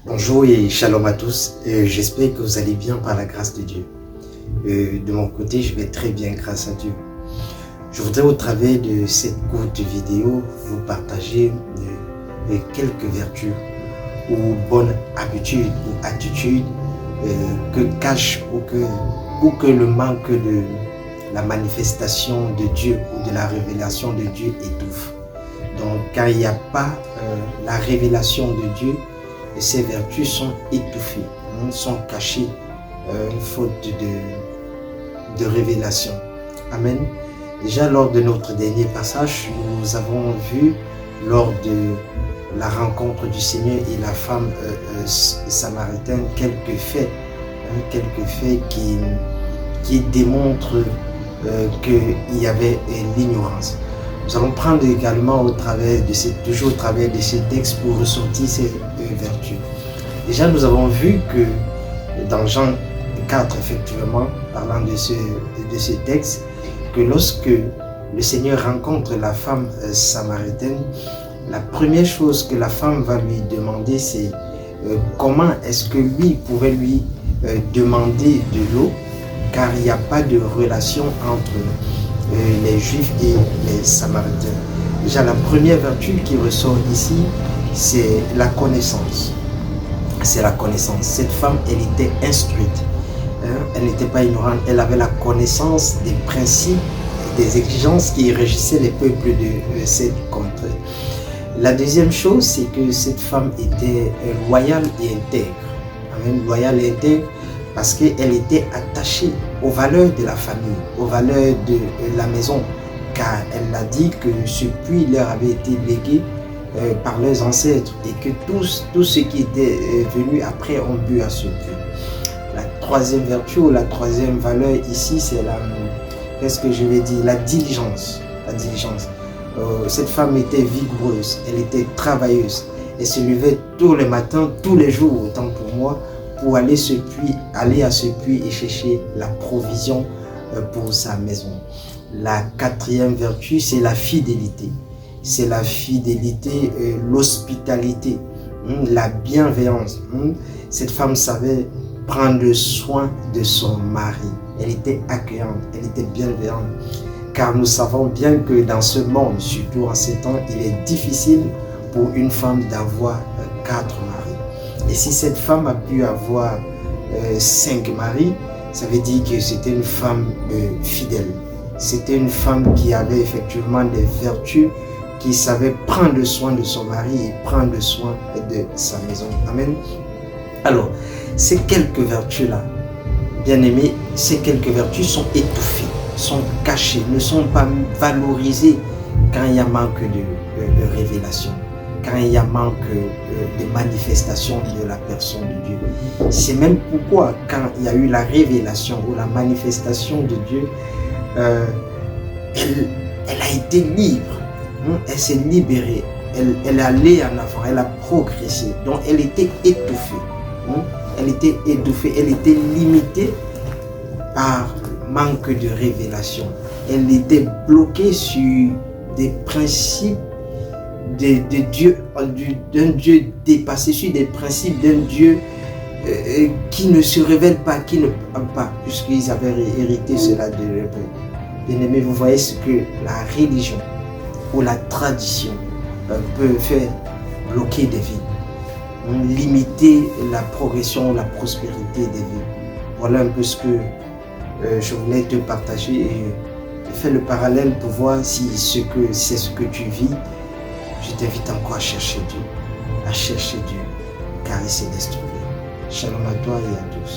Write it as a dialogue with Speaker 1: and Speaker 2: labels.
Speaker 1: Bonjour et shalom à tous, j'espère que vous allez bien par la grâce de Dieu. De mon côté, je vais très bien grâce à Dieu. Je voudrais au travers de cette courte vidéo vous partager quelques vertus ou bonnes habitudes ou attitudes que cache ou que le manque de la manifestation de Dieu ou de la révélation de Dieu étouffe. Donc quand il n'y a pas la révélation de Dieu, ces vertus sont étouffées, sont cachées, faute de révélation. Amen. Déjà lors de notre dernier passage, nous avons vu lors de la rencontre du Seigneur et la femme samaritaine quelques faits qui démontrent qu'il y avait l'ignorance. Nous allons prendre également toujours au travers de ces textes pour ressortir ces vertus. Déjà, nous avons vu que dans Jean 4, effectivement, parlant de ce texte, que lorsque le Seigneur rencontre la femme samaritaine, la première chose que la femme va lui demander, c'est comment est-ce que lui pouvait lui demander de l'eau, car il n'y a pas de relation entre les Juifs et les Samaritains. Déjà, la première vertu qui ressort ici, c'est la connaissance. C'est la connaissance. Cette femme, elle était instruite. Elle n'était pas ignorante. Elle avait la connaissance des principes, des exigences qui régissaient les peuples de cette contrée. La deuxième chose, c'est que cette femme était loyale et intègre. Amen. Loyale et intègre parce qu'elle était attachée aux valeurs de la famille, aux valeurs de la maison, car elle a dit que ce puits leur avait été légué par leurs ancêtres et que tous ceux qui étaient venus après ont bu à ce puits. La troisième vertu ou la troisième valeur ici, c'est la diligence. La diligence. Cette femme était vigoureuse, elle était travailleuse, elle se levait tous les matins, tous les jours, autant pour moi, pour aller à ce puits et chercher la provision pour sa maison. La quatrième vertu, c'est la fidélité. C'est la fidélité, l'hospitalité, la bienveillance. Cette femme savait prendre soin de son mari. Elle était accueillante, elle était bienveillante. Car nous savons bien que dans ce monde, surtout en ces temps, il est difficile pour une femme d'avoir 4 maris. Et si cette femme a pu avoir 5 maris, ça veut dire que c'était une femme fidèle. C'était une femme qui avait effectivement des vertus, qui savait prendre soin de son mari et prendre soin de sa maison. Amen. Alors, ces quelques vertus-là, bien aimés, ces quelques vertus sont étouffées, sont cachées, ne sont pas valorisées quand il y a manque de révélation, quand il y a manque de manifestation de la personne de Dieu. C'est même pourquoi quand il y a eu la révélation ou la manifestation de Dieu, elle a été libre, elle s'est libérée, elle allait en avant, elle a progressé, donc elle était étouffée. Elle était étouffée, elle était limitée par manque de révélation. Elle était bloquée sur des principes d'un Dieu dépassé, sur des principes d'un Dieu qui ne se révèle pas, qui ne parle pas, puisqu'ils avaient hérité cela de leur père. Bien aimé, vous voyez ce que la religion ou la tradition peut faire bloquer des vies, limiter la progression, la prospérité des vies. Voilà un peu ce que je voulais te partager et fais le parallèle pour voir si c'est ce que tu vis. Je t'invite encore à chercher Dieu, car il s'est destruit. Shalom à toi et à tous.